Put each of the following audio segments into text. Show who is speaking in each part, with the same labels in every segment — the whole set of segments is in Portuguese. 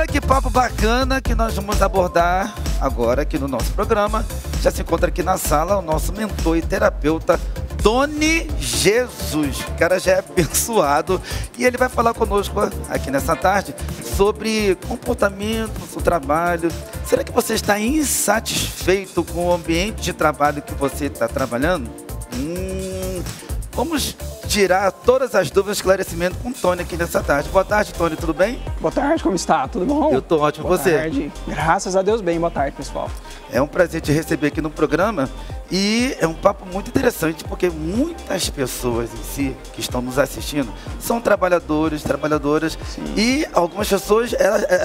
Speaker 1: Olha que papo bacana que nós vamos abordar agora aqui no nosso programa. Já se encontra aqui na sala o nosso mentor e terapeuta, Tony Jesus. O cara já é abençoado e ele vai falar conosco aqui nessa tarde sobre comportamento no trabalho. Será que você está insatisfeito com o ambiente de trabalho que você está trabalhando? Vamos tirar todas as dúvidas e esclarecimento com o Tony aqui nessa tarde. Boa tarde, Tony, tudo bem?
Speaker 2: Boa tarde, como está? Tudo bom?
Speaker 1: Eu estou ótimo,
Speaker 2: Boa
Speaker 1: você?
Speaker 2: Boa tarde. Graças a Deus, bem. Boa tarde, pessoal.
Speaker 1: É um prazer te receber aqui no programa e é um papo muito interessante porque muitas pessoas em si que estão nos assistindo são trabalhadores, trabalhadoras. Sim. E algumas pessoas,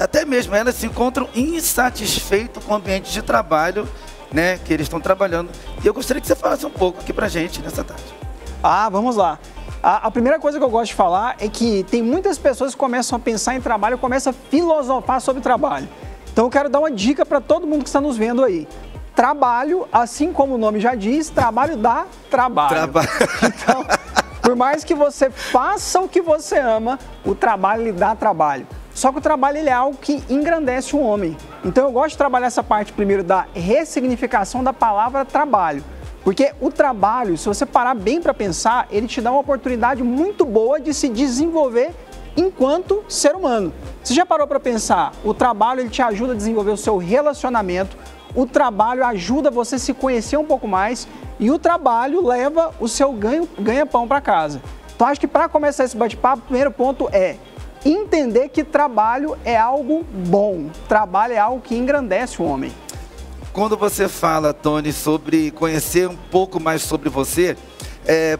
Speaker 1: até mesmo elas se encontram insatisfeitas com o ambiente de trabalho, né, que eles estão trabalhando. E eu gostaria que você falasse um pouco aqui pra gente nessa tarde.
Speaker 2: Vamos lá. A primeira coisa que eu gosto de falar é que tem muitas pessoas que começam a pensar em trabalho, começam a filosofar sobre trabalho. Então eu quero dar uma dica para todo mundo que está nos vendo aí. Trabalho, assim como o nome já diz, trabalho dá trabalho. Então, por mais que você faça o que você ama, o trabalho lhe dá trabalho. Só que o trabalho ele é algo que engrandece o homem. Então eu gosto de trabalhar essa parte primeiro da ressignificação da palavra trabalho. Porque o trabalho, se você parar bem para pensar, ele te dá uma oportunidade muito boa de se desenvolver enquanto ser humano. Você já parou para pensar? O trabalho ele te ajuda a desenvolver o seu relacionamento, o trabalho ajuda você a se conhecer um pouco mais e o trabalho leva o seu ganha-pão para casa. Então acho que para começar esse bate-papo, o primeiro ponto é entender que trabalho é algo bom, trabalho é algo que engrandece o homem.
Speaker 1: Quando você fala, Tony, sobre conhecer um pouco mais sobre você,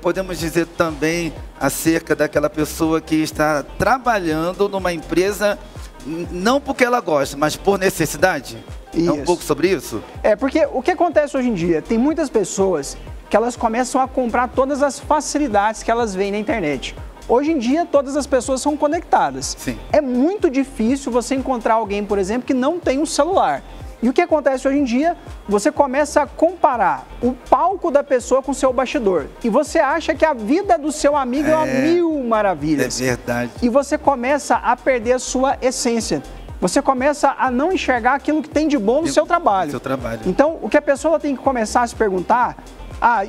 Speaker 1: podemos dizer também acerca daquela pessoa que está trabalhando numa empresa, não porque ela gosta, mas por necessidade? Isso. É um pouco sobre isso?
Speaker 2: Porque o que acontece hoje em dia? Tem muitas pessoas que elas começam a comprar todas as facilidades que elas veem na internet. Hoje em dia, todas as pessoas são conectadas.
Speaker 1: Sim.
Speaker 2: É muito difícil você encontrar alguém, por exemplo, que não tem um celular. E o que acontece hoje em dia? Você começa a comparar o palco da pessoa com o seu bastidor. E você acha que a vida do seu amigo é uma mil maravilhas.
Speaker 1: É verdade.
Speaker 2: E você começa a perder a sua essência. Você começa a não enxergar aquilo que tem de bom no seu trabalho. Então, o que a pessoa tem que começar a se perguntar,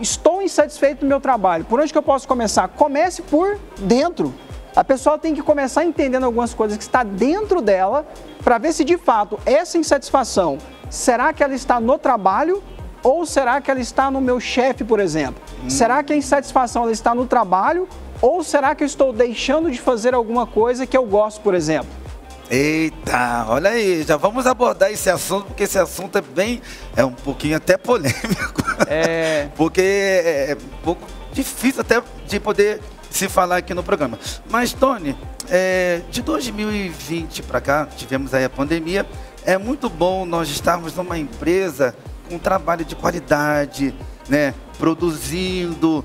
Speaker 2: estou insatisfeito no meu trabalho, por onde que eu posso começar? Comece por dentro. A pessoa tem que começar entendendo algumas coisas que está dentro dela para ver se de fato essa insatisfação, será que ela está no trabalho ou será que ela está no meu chefe, por exemplo? Será que a insatisfação ela está no trabalho ou será que eu estou deixando de fazer alguma coisa que eu gosto, por exemplo?
Speaker 1: Eita, olha aí, já vamos abordar esse assunto, porque esse assunto é um pouquinho até polêmico. Porque é um pouco difícil até de poder se falar aqui no programa. Mas, Tony, de 2020 para cá, tivemos aí a pandemia, é muito bom nós estarmos numa empresa com trabalho de qualidade, né, produzindo,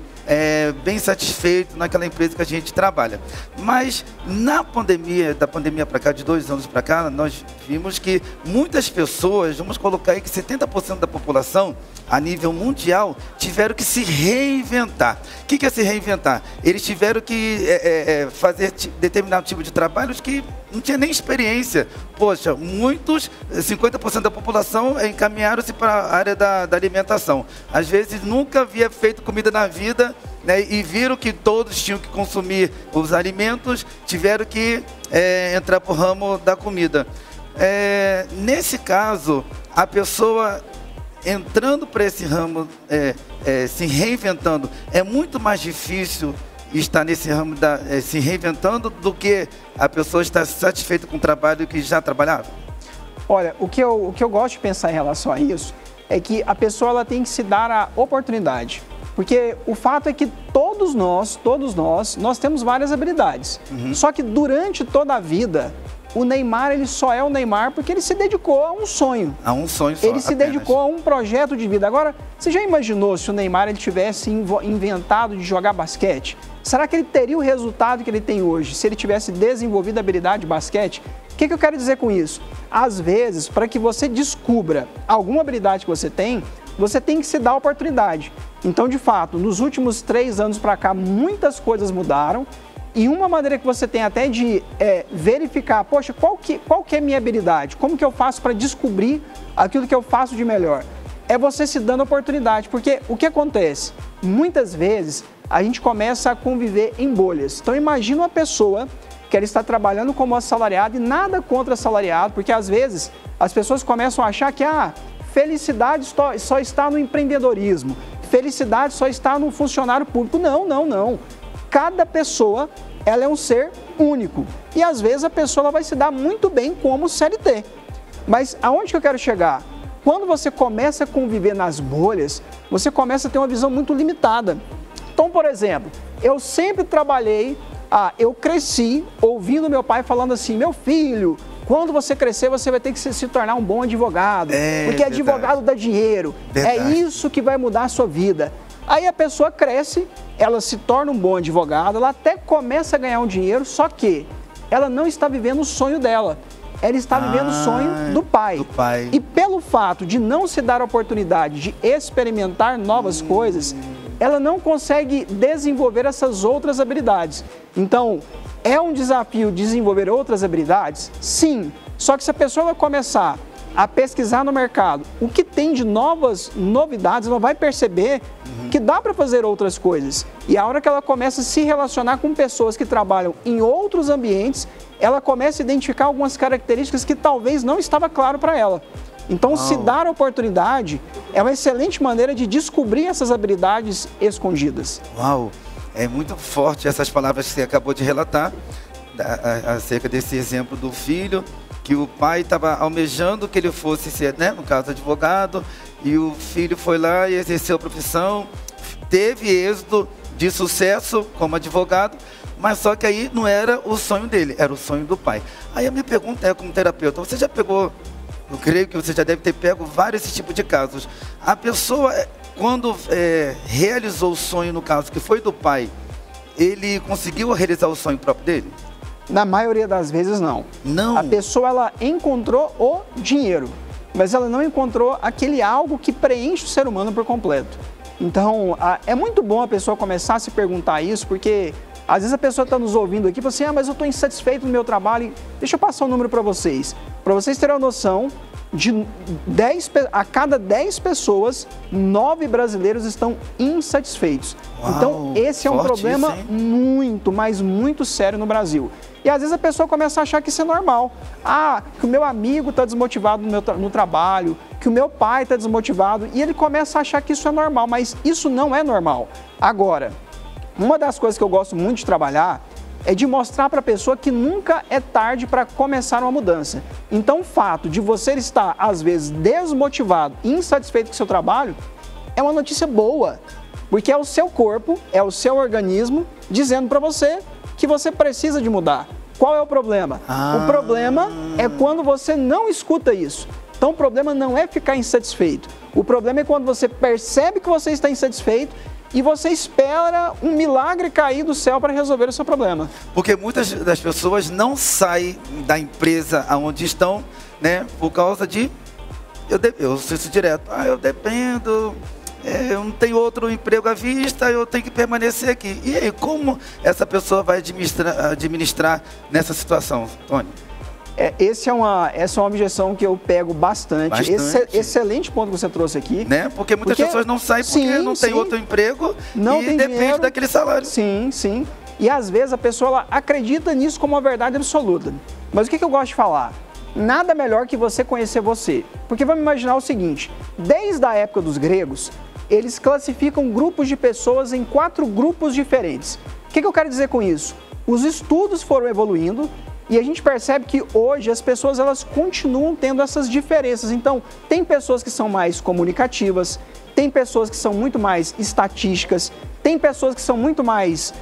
Speaker 1: bem satisfeito naquela empresa que a gente trabalha. Mas na pandemia, da pandemia para cá, de 2 anos para cá, nós vimos que muitas pessoas, vamos colocar aí que 70% da população, a nível mundial, tiveram que se reinventar. O que é se reinventar? Eles tiveram que fazer determinado tipo de trabalhos que não tinha nem experiência. Poxa, 50% da população encaminharam-se para a área da alimentação. Às vezes nunca havia feito comida na vida, né, e viram que todos tinham que consumir os alimentos, tiveram que entrar para o ramo da comida. Nesse caso, a pessoa entrando para esse ramo, se reinventando, é muito mais difícil estar nesse ramo se reinventando do que a pessoa estar satisfeita com o trabalho que já trabalhava?
Speaker 2: Olha, o que eu gosto de pensar em relação a isso é que a pessoa ela tem que se dar a oportunidade. Porque o fato é que todos nós temos várias habilidades. Só que durante toda a vida, o Neymar ele só é o Neymar porque ele se dedicou a um sonho.
Speaker 1: A um sonho só,
Speaker 2: ele se dedicou a um projeto de vida. Agora, você já imaginou se o Neymar ele tivesse inventado de jogar basquete? Será que ele teria o resultado que ele tem hoje se ele tivesse desenvolvido a habilidade de basquete? O que eu quero dizer com isso? Às vezes, para que você descubra alguma habilidade que você tem que se dar a oportunidade. Então, de fato, nos últimos 3 anos para cá, muitas coisas mudaram E uma maneira que você tem até de verificar, poxa, qual que é a minha habilidade? Como que eu faço para descobrir aquilo que eu faço de melhor? É você se dando oportunidade, porque o que acontece? Muitas vezes a gente começa a conviver em bolhas. Então imagina uma pessoa que ela está trabalhando como assalariado e nada contra assalariado, porque às vezes as pessoas começam a achar que felicidade só está no empreendedorismo, felicidade só está no funcionário público. Não, não, não. Cada pessoa, ela é um ser único. E às vezes a pessoa ela vai se dar muito bem como CLT. Mas aonde que eu quero chegar? Quando você começa a conviver nas bolhas, você começa a ter uma visão muito limitada. Então, por exemplo, eu sempre trabalhei, eu cresci ouvindo meu pai falando assim, meu filho, quando você crescer, você vai ter que se tornar um bom advogado, porque verdade. Advogado dá dinheiro, verdade. É isso que vai mudar a sua vida. Aí a pessoa cresce, ela se torna um bom advogado, ela até começa a ganhar um dinheiro, só que ela não está vivendo o sonho dela. Ela está vivendo o sonho do pai. E pelo fato de não se dar a oportunidade de experimentar novas coisas, ela não consegue desenvolver essas outras habilidades. Então, é um desafio desenvolver outras habilidades? Sim. Só que se a pessoa vai começar a pesquisar no mercado o que tem de novas novidades, ela vai perceber que dá para fazer outras coisas. E a hora que ela começa a se relacionar com pessoas que trabalham em outros ambientes, ela começa a identificar algumas características que talvez não estava claro para ela. Então, se dar a oportunidade é uma excelente maneira de descobrir essas habilidades escondidas.
Speaker 1: Uau! É muito forte essas palavras que você acabou de relatar, acerca desse exemplo do filho, que o pai estava almejando que ele fosse ser, né, no caso, advogado, e o filho foi lá e exerceu a profissão, teve êxito de sucesso como advogado, mas só que aí não era o sonho dele, era o sonho do pai. Aí a minha pergunta é, como terapeuta, você já pegou, eu creio que você já deve ter pego vários desse tipo de casos. A pessoa, quando realizou o sonho, no caso, que foi do pai, ele conseguiu realizar o sonho próprio dele?
Speaker 2: Na maioria das vezes, não.
Speaker 1: Não?
Speaker 2: A pessoa, ela encontrou o dinheiro, mas ela não encontrou aquele algo que preenche o ser humano por completo. Então, é muito bom a pessoa começar a se perguntar isso, porque às vezes a pessoa está nos ouvindo aqui e fala assim, mas eu estou insatisfeito no meu trabalho. Deixa eu passar um número para vocês terem uma noção, a cada 10 pessoas, 9 brasileiros estão insatisfeitos. Uau, então, esse é um problema muito, mas muito sério no Brasil. E às vezes a pessoa começa a achar que isso é normal. Que o meu amigo está desmotivado no trabalho, que o meu pai está desmotivado, e ele começa a achar que isso é normal, mas isso não é normal. Agora, uma das coisas que eu gosto muito de trabalhar é de mostrar para a pessoa que nunca é tarde para começar uma mudança. Então, o fato de você estar, às vezes, desmotivado e insatisfeito com o seu trabalho é uma notícia boa, porque é o seu corpo, é o seu organismo dizendo para você que você precisa de mudar. Qual é o problema? O problema é quando você não escuta isso. Então, o problema não é ficar insatisfeito. O problema é quando você percebe que você está insatisfeito e você espera um milagre cair do céu para resolver o seu problema.
Speaker 1: Porque muitas das pessoas não saem da empresa onde estão, né, por causa de... Eu sei isso direto. Eu dependo, eu não tenho outro emprego à vista, eu tenho que permanecer aqui. E aí, como essa pessoa vai administrar nessa situação, Tony?
Speaker 2: Essa é uma objeção que eu pego bastante. Excelente ponto que você trouxe aqui.
Speaker 1: Né? Porque muitas pessoas não saem porque não tem outro emprego
Speaker 2: não
Speaker 1: e
Speaker 2: tem
Speaker 1: depende
Speaker 2: dinheiro
Speaker 1: daquele salário.
Speaker 2: Sim, sim. E às vezes a pessoa ela acredita nisso como uma verdade absoluta. Mas o que eu gosto de falar? Nada melhor que você conhecer você. Porque vamos imaginar o seguinte, desde a época dos gregos, eles classificam grupos de pessoas em 4 grupos diferentes. O que eu quero dizer com isso? Os estudos foram evoluindo, e a gente percebe que hoje as pessoas elas continuam tendo essas diferenças. Então, tem pessoas que são mais comunicativas, tem pessoas que são muito mais estatísticas, tem pessoas que são muito mais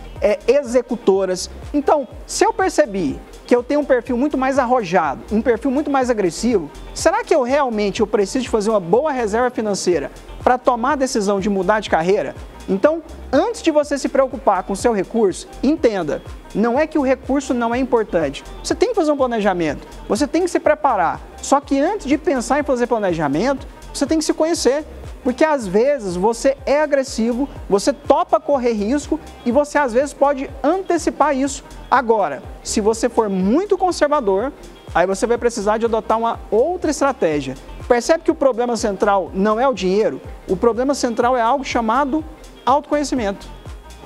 Speaker 2: executoras. Então, se eu percebi que eu tenho um perfil muito mais arrojado, um perfil muito mais agressivo, será que eu realmente preciso de fazer uma boa reserva financeira para tomar a decisão de mudar de carreira? Então, antes de você se preocupar com o seu recurso, entenda, não é que o recurso não é importante. Você tem que fazer um planejamento, você tem que se preparar. Só que antes de pensar em fazer planejamento, você tem que se conhecer. Porque às vezes você é agressivo, você topa correr risco e você às vezes pode antecipar isso. Agora, se você for muito conservador, aí você vai precisar de adotar uma outra estratégia. Percebe que o problema central não é o dinheiro? O problema central é algo chamado autoconhecimento.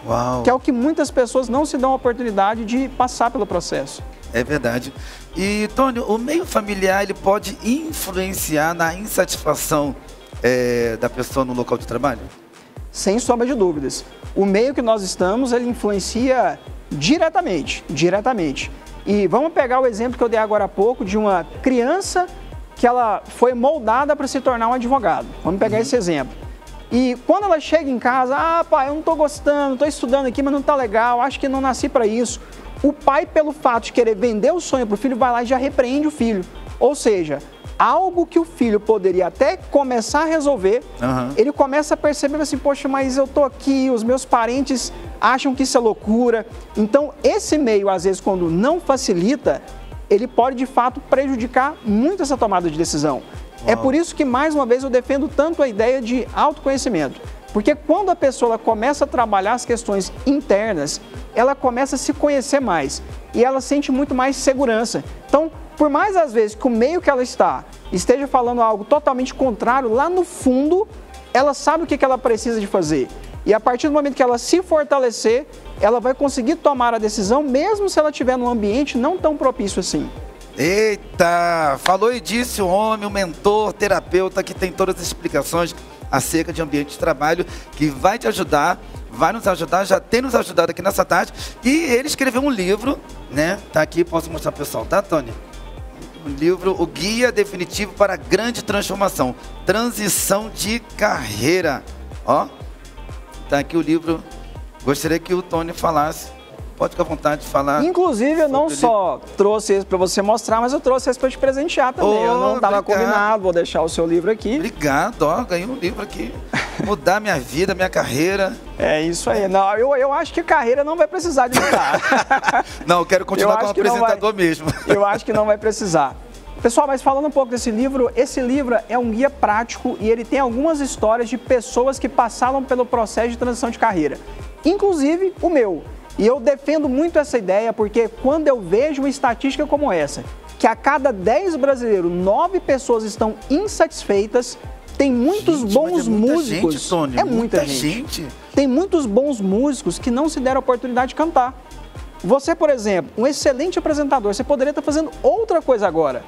Speaker 1: Uau.
Speaker 2: Que é o que muitas pessoas não se dão a oportunidade de passar pelo processo.
Speaker 1: É verdade. E, Tony, o meio familiar ele pode influenciar na insatisfação da pessoa no local de trabalho?
Speaker 2: Sem sombra de dúvidas. O meio que nós estamos, ele influencia diretamente. E vamos pegar o exemplo que eu dei agora há pouco de uma criança que ela foi moldada para se tornar um advogado. Vamos pegar esse exemplo. E quando ela chega em casa, pai, eu não estou gostando, estou estudando aqui, mas não está legal, acho que não nasci para isso. O pai, pelo fato de querer vender o sonho para o filho, vai lá e já repreende o filho. Ou seja, algo que o filho poderia até começar a resolver, ele começa a perceber assim, poxa, mas eu estou aqui, os meus parentes acham que isso é loucura. Então, esse meio, às vezes, quando não facilita, ele pode, de fato, prejudicar muito essa tomada de decisão. É por isso que, mais uma vez, eu defendo tanto a ideia de autoconhecimento. Porque quando a pessoa começa a trabalhar as questões internas, ela começa a se conhecer mais e ela sente muito mais segurança. Então, por mais às vezes que o meio que ela esteja falando algo totalmente contrário, lá no fundo, ela sabe o que ela precisa de fazer. E a partir do momento que ela se fortalecer, ela vai conseguir tomar a decisão, mesmo se ela estiver num ambiente não tão propício assim.
Speaker 1: Eita! Falou e disse o homem, o mentor, terapeuta, que tem todas as explicações acerca de ambiente de trabalho, que vai te ajudar, vai nos ajudar, já tem nos ajudado aqui nessa tarde. E ele escreveu um livro, né? Tá aqui, posso mostrar pro pessoal, tá, Tony? O livro, o Guia Definitivo para a Grande Transformação, Transição de Carreira. Ó, tá aqui o livro. Gostaria que o Tony falasse. Pode ficar à vontade de falar.
Speaker 2: Inclusive, eu não só trouxe esse para você mostrar, mas eu trouxe esse para te presentear também. Eu não estava combinado, vou deixar o seu livro aqui.
Speaker 1: Obrigado, ó, ganhei um livro aqui. Mudar minha vida, minha carreira.
Speaker 2: É isso aí. Não, eu acho que a carreira não vai precisar de mudar.
Speaker 1: Não, eu quero continuar como apresentador mesmo.
Speaker 2: Eu acho que não vai precisar. Pessoal, mas falando um pouco desse livro, esse livro é um guia prático e ele tem algumas histórias de pessoas que passaram pelo processo de transição de carreira. Inclusive o meu. E eu defendo muito essa ideia porque quando eu vejo uma estatística como essa, que a cada 10 brasileiros, 9 pessoas estão insatisfeitas, tem muitos bons músicos.
Speaker 1: Gente, Tony,
Speaker 2: é muita gente. Tem muitos bons músicos que não se deram a oportunidade de cantar. Você, por exemplo, um excelente apresentador, você poderia estar fazendo outra coisa agora.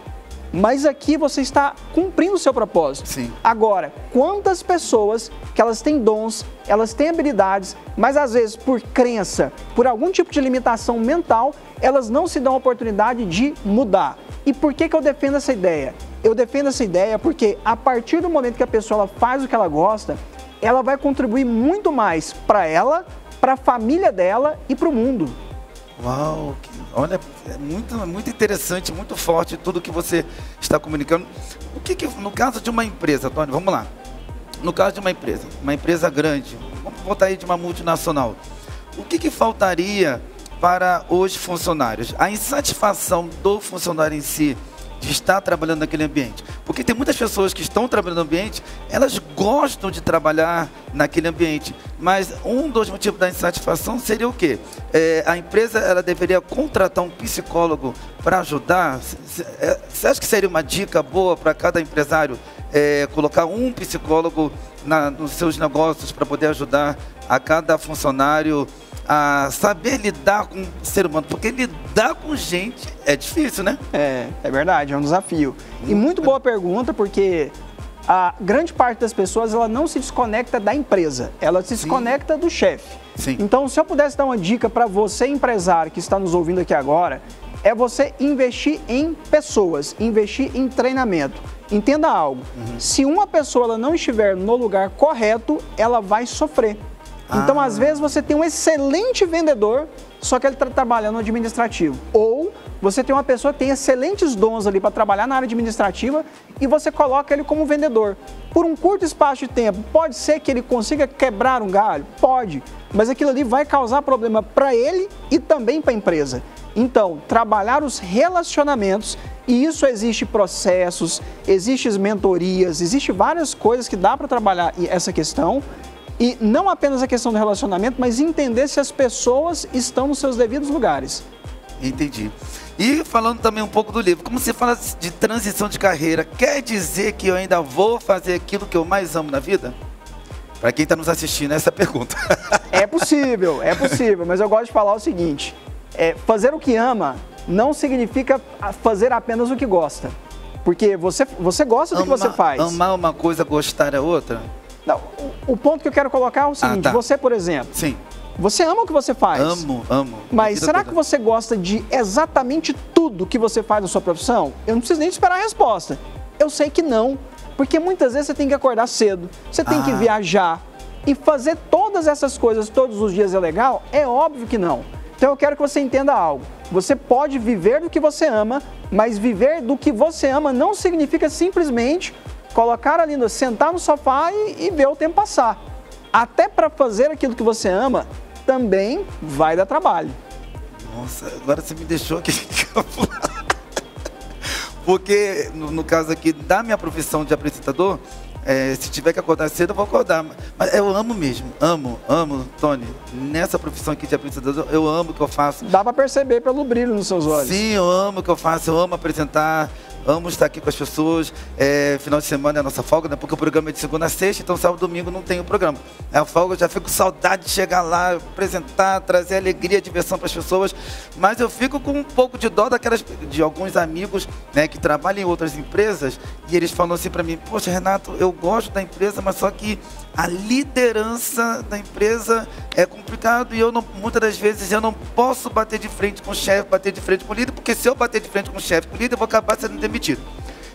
Speaker 2: Mas aqui você está cumprindo o seu propósito.
Speaker 1: Sim.
Speaker 2: Agora, quantas pessoas que elas têm dons, elas têm habilidades, mas às vezes por crença, por algum tipo de limitação mental, elas não se dão a oportunidade de mudar. E por que eu defendo essa ideia? Eu defendo essa ideia porque a partir do momento que a pessoa ela faz o que ela gosta, ela vai contribuir muito mais para ela, para a família dela e para o mundo.
Speaker 1: Uau, olha, é muito interessante, muito forte tudo que você está comunicando. O que no caso de uma empresa, Tony, vamos lá. No caso de uma empresa grande, vamos botar aí de uma multinacional. O que faltaria para os funcionários? A insatisfação do funcionário em si, de estar trabalhando naquele ambiente. Porque tem muitas pessoas que estão trabalhando no ambiente, elas gostam de trabalhar naquele ambiente. Mas um dos motivos da insatisfação seria o quê? A empresa ela deveria contratar um psicólogo para ajudar? Você acha que seria uma dica boa para cada empresário colocar um psicólogo nos seus negócios para poder ajudar a cada funcionário a saber lidar com o ser humano, porque lidar com gente é difícil, né?
Speaker 2: É verdade, é um desafio. E muito boa pergunta, porque a grande parte das pessoas ela não se desconecta da empresa, ela se desconecta do chefe. Então, se eu pudesse dar uma dica para você, empresário que está nos ouvindo aqui agora, é você investir em pessoas, investir em treinamento. Entenda algo, se uma pessoa ela não estiver no lugar correto, ela vai sofrer. Então, às vezes, você tem um excelente vendedor, só que ele está trabalhando no administrativo. Ou você tem uma pessoa que tem excelentes dons ali para trabalhar na área administrativa e você coloca ele como vendedor. Por um curto espaço de tempo, pode ser que ele consiga quebrar um galho? Pode. Mas aquilo ali vai causar problema para ele e também para a empresa. Então, trabalhar os relacionamentos E isso existe processos, existem mentorias, existem várias coisas que dá para trabalhar essa questão. E não apenas a questão do relacionamento, mas entender se as pessoas estão nos seus devidos lugares.
Speaker 1: Entendi. E falando também um pouco do livro, como você fala de transição de carreira, quer dizer que eu ainda vou fazer aquilo que eu mais amo na vida? Para quem está nos assistindo, essa é a pergunta.
Speaker 2: É possível, mas eu gosto de falar o seguinte, fazer o que ama não significa fazer apenas o que gosta, porque você gosta do que você faz.
Speaker 1: Amar uma coisa, gostar é outra?
Speaker 2: Não, o ponto que eu quero colocar é o seguinte, você, por exemplo,
Speaker 1: sim.
Speaker 2: Você ama o que você faz?
Speaker 1: Amo.
Speaker 2: Mas será que você gosta de exatamente tudo que você faz na sua profissão? Eu não preciso nem esperar a resposta. Eu sei que não, porque muitas vezes você tem que acordar cedo, você tem que viajar e fazer todas essas coisas todos os dias é legal? É óbvio que não. Então eu quero que você entenda algo. Você pode viver do que você ama, mas viver do que você ama não significa simplesmente colocar ali, sentar no sofá e ver o tempo passar. Até para fazer aquilo que você ama, também vai dar trabalho.
Speaker 1: Nossa, agora você me deixou aqui. Porque, no caso aqui da minha profissão de apresentador, se tiver que acordar cedo, eu vou acordar. Mas eu amo mesmo, amo, Tony. Nessa profissão aqui de apresentador, eu amo o que eu faço.
Speaker 2: Dá para perceber pelo brilho nos seus olhos.
Speaker 1: Sim, eu amo o que eu faço, eu amo apresentar. Amo estar aqui com as pessoas, final de semana é a nossa folga, né? Porque o programa é de segunda a sexta, então sábado e domingo não tem o programa. É a folga, eu já fico com saudade de chegar lá, apresentar, trazer alegria, diversão para as pessoas, mas eu fico com um pouco de dó de alguns amigos, né, que trabalham em outras empresas, e eles falam assim para mim, poxa, Renato, eu gosto da empresa, mas só que a liderança da empresa é complicado e muitas das vezes eu não posso bater de frente com o chefe, bater de frente com o líder, porque se eu bater de frente com o chefe, com o líder, eu vou acabar sendo demitido.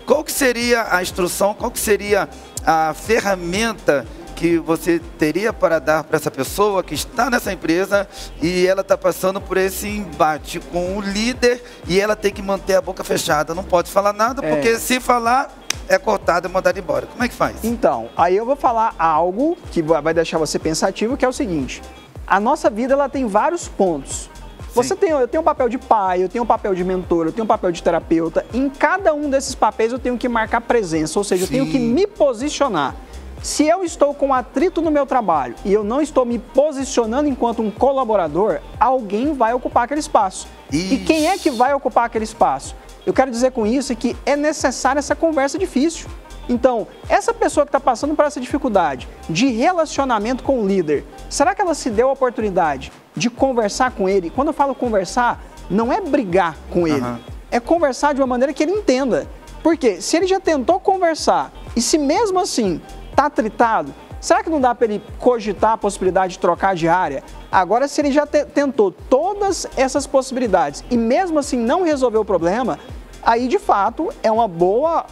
Speaker 1: Qual que seria a instrução, qual que seria a ferramenta que você teria para dar para essa pessoa que está nessa empresa e ela está passando por esse embate com o líder e ela tem que manter a boca fechada, não pode falar nada, porque se falar é cortado e mandado embora. Como é que faz?
Speaker 2: Então, aí eu vou falar algo que vai deixar você pensativo, que é o seguinte, a nossa vida ela tem vários pontos. Eu tenho um papel de pai, eu tenho um papel de mentor, eu tenho um papel de terapeuta. Em cada um desses papéis eu tenho que marcar presença, ou seja, eu tenho que me posicionar. Se eu estou com atrito no meu trabalho e eu não estou me posicionando enquanto um colaborador, alguém vai ocupar aquele espaço. E quem é que vai ocupar aquele espaço? Eu quero dizer com isso que é necessária essa conversa difícil. Então, essa pessoa que está passando por essa dificuldade de relacionamento com o líder, será que ela se deu a oportunidade de conversar com ele? Quando eu falo conversar, não é brigar com ele, é conversar de uma maneira que ele entenda. Porque se ele já tentou conversar e se mesmo assim está atritado, será que não dá para ele cogitar a possibilidade de trocar de área? Agora, se ele já tentou todas essas possibilidades e mesmo assim não resolveu o problema, aí de fato é uma boa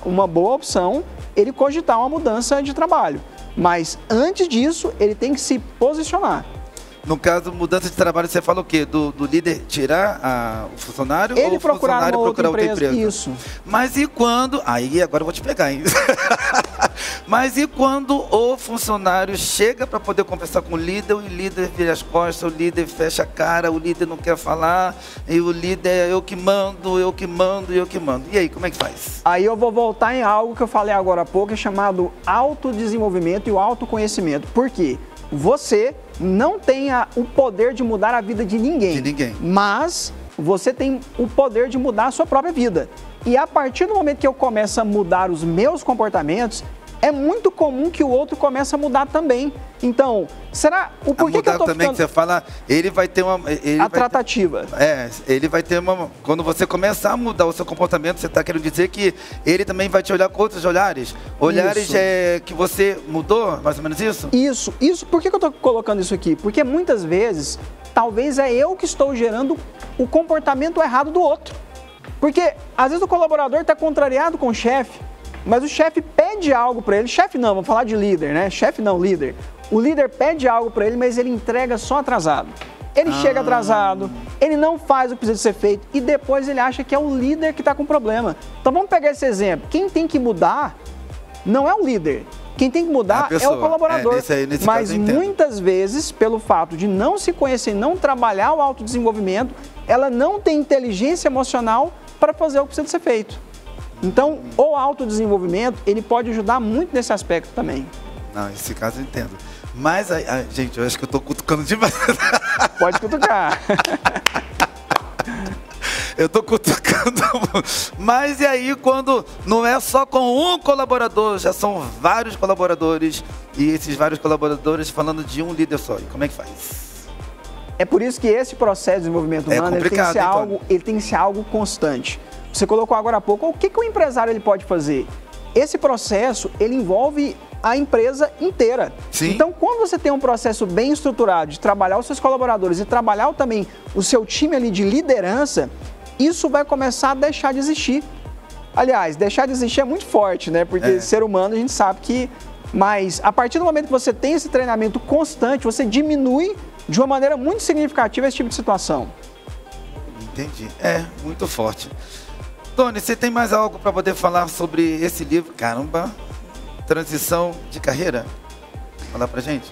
Speaker 2: opção ele cogitar uma mudança de trabalho. Mas antes disso, ele tem que se posicionar.
Speaker 1: No caso, mudança de trabalho, você fala o quê? Do líder tirar o funcionário
Speaker 2: ele
Speaker 1: ou o funcionário procurar outra empresa?
Speaker 2: Isso.
Speaker 1: Mas e quando... Aí, agora eu vou te pegar, hein? Mas e quando o funcionário chega para poder conversar com o líder vira as costas, o líder fecha a cara, o líder não quer falar, e o líder, eu que mando. E aí, como é que faz?
Speaker 2: Aí eu vou voltar em algo que eu falei agora há pouco, é chamado autodesenvolvimento e o autoconhecimento. Por quê? Você não tem o poder de mudar a vida de ninguém. Mas você tem o poder de mudar a sua própria vida. E a partir do momento que eu começo a mudar os meus comportamentos, é muito comum que o outro comece a mudar também. Então, será... O porquê que eu tô
Speaker 1: também, que você fala, ele vai ter uma...
Speaker 2: tratativa.
Speaker 1: Ele vai ter uma... Quando você começar a mudar o seu comportamento, você está querendo dizer que ele também vai te olhar com outros olhares? Olhares que você mudou, mais ou menos isso?
Speaker 2: Isso. Por que eu estou colocando isso aqui? Porque muitas vezes, talvez é eu que estou gerando o comportamento errado do outro. Porque, às vezes, o colaborador está contrariado com o chefe, mas o chefe pede algo para ele, chefe não, vamos falar de líder, né? Chefe não, líder. O líder pede algo para ele, mas ele entrega só atrasado. Ele chega atrasado, ele não faz o que precisa ser feito e depois ele acha que é o líder que está com problema. Então vamos pegar esse exemplo. Quem tem que mudar não é o líder. Quem tem que mudar é o colaborador. Mas muitas vezes, pelo fato de não se conhecer, não trabalhar o autodesenvolvimento, ela não tem inteligência emocional para fazer o que precisa ser feito. Então, o autodesenvolvimento, ele pode ajudar muito nesse aspecto também.
Speaker 1: Não, nesse caso eu entendo. Mas, gente, eu acho que eu estou cutucando demais.
Speaker 2: Pode cutucar.
Speaker 1: Eu estou cutucando. Mas e aí, quando não é só com um colaborador, já são vários colaboradores, e esses vários colaboradores falando de um líder só. E como é que faz?
Speaker 2: É por isso que esse processo de desenvolvimento humano ele tem que ser algo constante. Você colocou agora há pouco, o que o empresário ele pode fazer? Esse processo, ele envolve a empresa inteira.
Speaker 1: Sim.
Speaker 2: Então, quando você tem um processo bem estruturado de trabalhar os seus colaboradores e trabalhar também o seu time ali de liderança, isso vai começar a deixar de existir. Aliás, deixar de existir é muito forte, né? Porque ser humano a gente sabe que... Mas a partir do momento que você tem esse treinamento constante, você diminui de uma maneira muito significativa esse tipo de situação.
Speaker 1: Entendi. É, muito forte. Tony, você tem mais algo para poder falar sobre esse livro? Caramba, transição de carreira. Falar pra gente.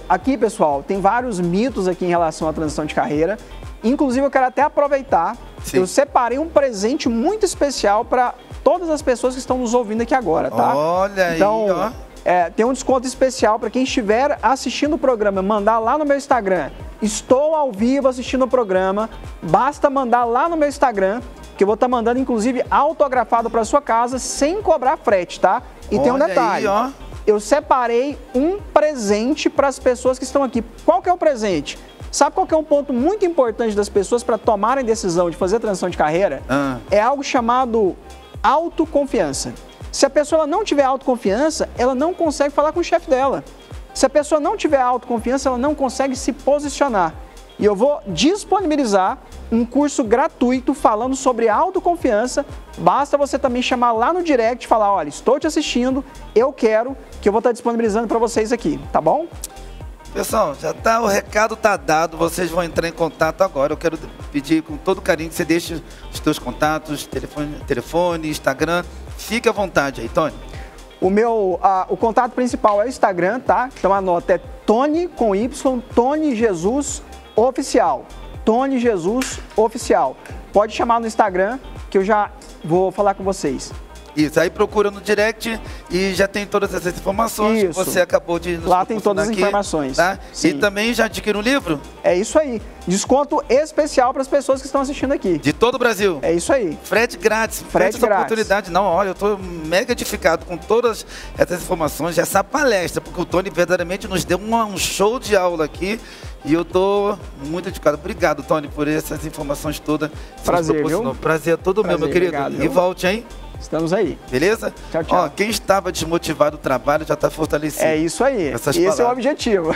Speaker 2: Aqui, pessoal, tem vários mitos aqui em relação à transição de carreira. Inclusive, eu quero até aproveitar. Sim. Eu separei um presente muito especial para todas as pessoas que estão nos ouvindo aqui agora, tá?
Speaker 1: Olha
Speaker 2: então,
Speaker 1: aí, ó.
Speaker 2: Tem um desconto especial para quem estiver assistindo o programa, mandar lá no meu Instagram. Estou ao vivo assistindo o programa. Basta mandar lá no meu Instagram, que eu vou estar mandando, inclusive, autografado para sua casa, sem cobrar frete, tá? E tem um detalhe. Aí, ó. Eu separei um presente para as pessoas que estão aqui. Qual que é o presente? Sabe qual que é um ponto muito importante das pessoas para tomarem decisão de fazer a transição de carreira? É algo chamado autoconfiança. Se a pessoa não tiver autoconfiança, ela não consegue falar com o chefe dela. Se a pessoa não tiver autoconfiança, ela não consegue se posicionar. E eu vou disponibilizar um curso gratuito falando sobre autoconfiança. Basta você também chamar lá no direct e falar, olha, estou te assistindo, eu quero, que eu vou estar disponibilizando para vocês aqui, tá bom?
Speaker 1: Pessoal, o recado está dado, vocês vão entrar em contato agora. Eu quero pedir com todo carinho que você deixe os seus contatos, telefone, Instagram. Fique à vontade aí, Tony.
Speaker 2: O contato principal é o Instagram, tá? Então a nota é Tony com Y, Tony Jesus Oficial. Tony Jesus Oficial. Pode chamar no Instagram que eu já vou falar com vocês.
Speaker 1: Isso, aí procura no direct e já tem todas essas informações. Isso. Que você acabou de nos
Speaker 2: lá tem todas as informações.
Speaker 1: Tá? E também já adquire um livro?
Speaker 2: É isso aí. Desconto especial para as pessoas que estão assistindo aqui.
Speaker 1: De todo o Brasil?
Speaker 2: É isso aí.
Speaker 1: Frete grátis.
Speaker 2: Frete
Speaker 1: essa
Speaker 2: grátis.
Speaker 1: Oportunidade. Não, olha, eu estou mega edificado com todas essas informações, essa palestra, porque o Tony verdadeiramente nos deu um show de aula aqui. E eu tô muito edificado. Obrigado, Tony, por essas informações todas.
Speaker 2: Prazer, viu?
Speaker 1: Prazer é todo meu querido. Obrigado, e volte, hein?
Speaker 2: Estamos aí.
Speaker 1: Beleza?
Speaker 2: Tchau, tchau.
Speaker 1: Ó, quem estava desmotivado do trabalho já está fortalecido.
Speaker 2: É isso aí. Esse é o objetivo.